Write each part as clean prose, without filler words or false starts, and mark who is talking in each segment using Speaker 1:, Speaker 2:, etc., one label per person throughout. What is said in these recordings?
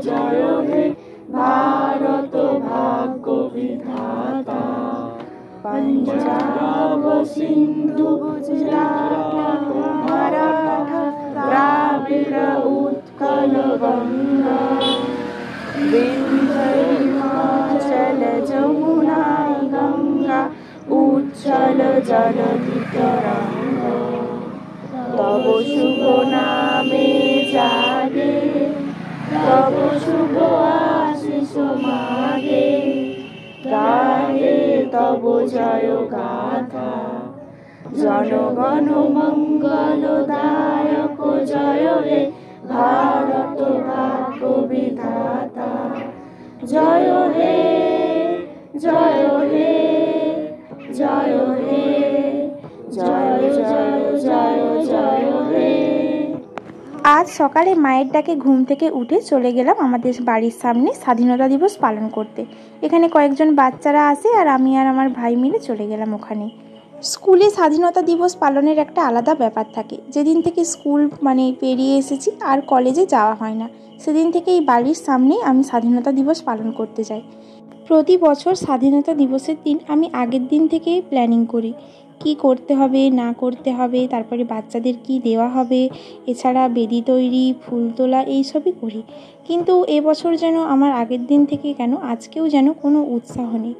Speaker 1: জয় হে ভারত ভাগ্য বিধাতা। পঞ্জাব সিন্ধু গুজরাট মারাঠা দ্রাবিড় উৎকল গঙ্গা বিন্ধ্য হিমাচল যমুনা গঙ্গা উচ্ছল জলধি তরঙ্গা। তব শুভ নামে জাগে তব শুভ আশিস মাগে গাহে তব জয় গাথা। জনগণ মঙ্গল দায়ক জয় হে ভারত ভাগ্য বিধাতা। জয় হে জয় হে জয় হে জয় জয় জয় জয় হে।
Speaker 2: আজ সকালে মায়ের ডাকে ঘুম থেকে উঠে চলে গেলাম আমাদের বাড়ির সামনে স্বাধীনতা দিবস পালন করতে। এখানে কয়েকজন বাচ্চারা আসে আর আমি আর আমার ভাই মিলে চলে গেলাম ওখানে। স্কুলে স্বাধীনতা দিবস পালনের একটা আলাদা ব্যাপার থাকে। যেদিন থেকে স্কুল পেরিয়ে এসেছি আর কলেজে যাওয়া হয় না, সেদিন থেকে এই বাড়ির সামনে আমি স্বাধীনতা দিবস পালন করতে যাই। প্রতি বছর স্বাধীনতা দিবসের দিন আমি আগের দিন থেকেই প্ল্যানিং করি, কি করতে হবে না করতে হবে, তারপরে বাচ্চাদের কি দেওয়া হবে, এছাড়া বেদি তৈরি, ফুল তোলা এইসবই করি। কিন্তু এবছর যেন আমার আগের দিন থেকে কেন আজকেও যেন কোনো উৎসাহ নেই,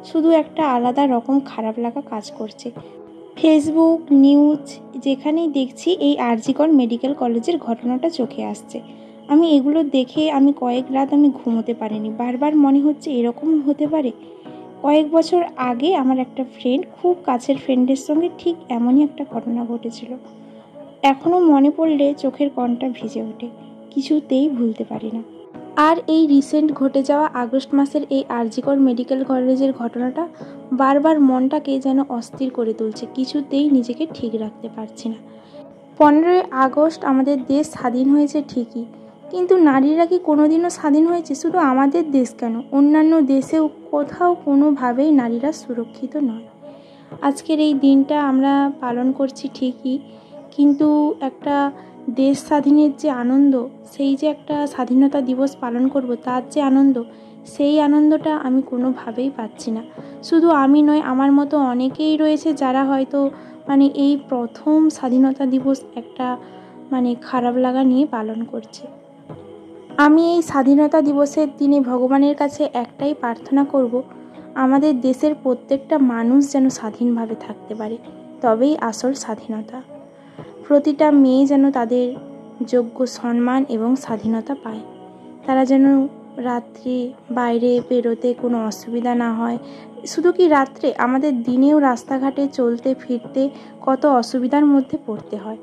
Speaker 2: শুধু একটা আলাদা রকম খারাপ লাগা কাজ করছে। ফেসবুক নিউজ যেখানেই দেখছি এই আর.জি. কর মেডিকেল কলেজের ঘটনাটা চোখে আসছে। আমি এগুলো দেখে কয়েক রাত ঘুমোতে পারিনি। বারবার মনে হচ্ছে এরকম হতে পারে। কয়েক বছর আগে আমার একটা ফ্রেন্ড, খুব কাছের ফ্রেন্ডের সঙ্গে ঠিক এমনই একটা ঘটনা ঘটেছিল। এখনও মনে পড়লে চোখের কোণটা ভিজে ওঠে, কিছুতেই ভুলতে পারি না। আর এই রিসেন্ট ঘটে যাওয়া আগস্ট মাসের এই আর.জি. কর মেডিকেল কলেজের ঘটনাটা বারবার মনটাকে যেন অস্থির করে তুলছে, কিছুতেই নিজেকে ঠিক রাখতে পারছি না। 15ই আগস্ট আমাদের দেশ স্বাধীন হয়েছে ঠিকই, কিন্তু নারীরা কি কোনোদিনও স্বাধীন হয়েছে? শুধু আমাদের দেশ কেন, অন্যান্য দেশেও কোথাও কোনোভাবেই নারীরা সুরক্ষিত নয়। আজকের এই দিনটা আমরা পালন করছি ঠিকই, কিন্তু একটা দেশ স্বাধীনের যে আনন্দ, সেই যে একটা স্বাধীনতা দিবস পালন করব তার যে আনন্দ, সেই আনন্দটা আমি কোনোভাবেই পাচ্ছি না। শুধু আমি নয়, আমার মতো অনেকেই রয়েছে যারা হয়তো এই প্রথম স্বাধীনতা দিবস একটা খারাপ লাগা নিয়ে পালন করছে। আমি এই স্বাধীনতা দিবসের দিনে ভগবানের কাছে একটাই প্রার্থনা করব, আমাদের দেশের প্রত্যেকটা মানুষ যেন স্বাধীনভাবে থাকতে পারে, তবেই আসল স্বাধীনতা। প্রতিটা মেয়ে যেন তাদের যোগ্য সম্মান এবং স্বাধীনতা পায়। তারা যেন রাত্রে বাইরে বেরোতে কোনো অসুবিধা না হয়। শুধু কি রাত্রে, আমাদের দিনেও রাস্তাঘাটে চলতে ফিরতে কত অসুবিধার মধ্যে পড়তে হয়,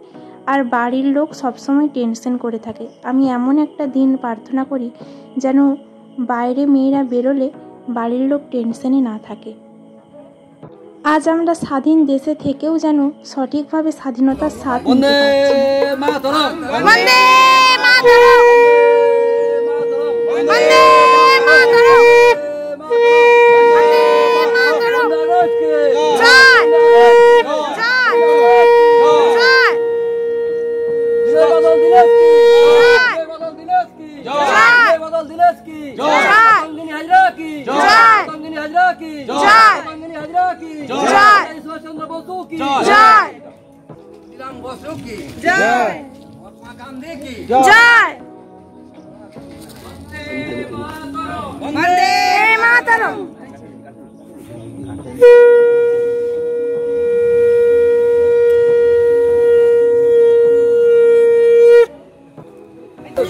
Speaker 2: আর বাড়ির লোক সবসময় টেনশন করে থাকে। আমি এমন একটা দিন প্রার্থনা করি যেন বাইরে মেয়েরা বেরোলে বাড়ির লোক টেনশনে না থাকে। আজ আমরা স্বাধীন দেশে থেকেও যেন সঠিকভাবে স্বাধীনতার স্বাদ নিতে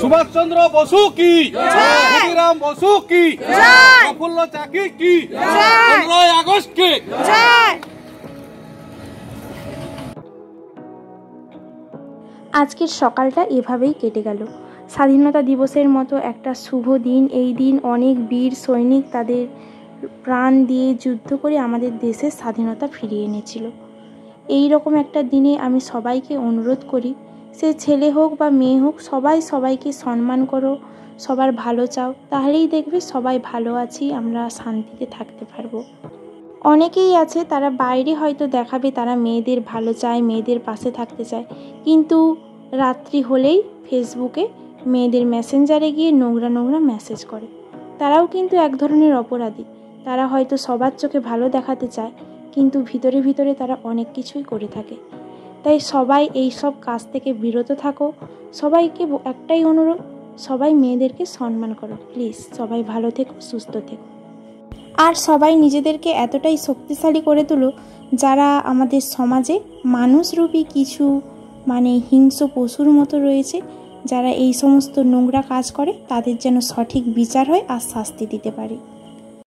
Speaker 3: सुभाष चंद्र बसु की क्षुदिराम बसु की प्रफुल्ल चाकी की 15 আগস্ট की
Speaker 2: আজকের সকালটা এভাবেই কেটে গেল। স্বাধীনতা দিবসের মতো একটা শুভ দিন, এই দিন অনেক বীর সৈনিক তাদের প্রাণ দিয়ে যুদ্ধ করে আমাদের দেশের স্বাধীনতা ফিরিয়ে এনেছিল। এই রকম একটা দিনে আমি সবাইকে অনুরোধ করি, সে ছেলে হোক বা মেয়ে হোক, সবাই সবাইকে সম্মান করো, সবার ভালো চাও, তাহলেই দেখবে সবাই ভালো আছি, আমরা শান্তিতে থাকতে পারবো। অনেকেই আছে তারা বাইরে হয়তো দেখাবে তারা মেয়েদের ভালো চায়, মেয়েদের পাশে থাকতে চায়, কিন্তু রাত্রি হলেই ফেসবুকে মেয়েদের মেসেঞ্জারে গিয়ে নোংরা নোংরা মেসেজ করে। তারাও কিন্তু এক ধরনের অপরাধী। তারা হয়তো সবার চোখে ভালো দেখাতে চায়, কিন্তু ভিতরে ভিতরে তারা অনেক কিছুই করে থাকে। তাই সবাই এই সব কাজ থেকে বিরত থাকো। সবাইকে একটাই অনুরোধ, সবাই মেয়েদেরকে সম্মান করো প্লিজ। সবাই ভালো থেকো, সুস্থ থেকো। আর সবাই নিজেদেরকে এতটাই শক্তিশালী করে তোলো, যারা আমাদের সমাজে মানুষরূপী কিছু হিংস্র পশুর মতো রয়েছে, যারা এই সমস্ত নোংরা কাজ করে, তাদের যেন সঠিক বিচার হয় আর শাস্তি দিতে পারে।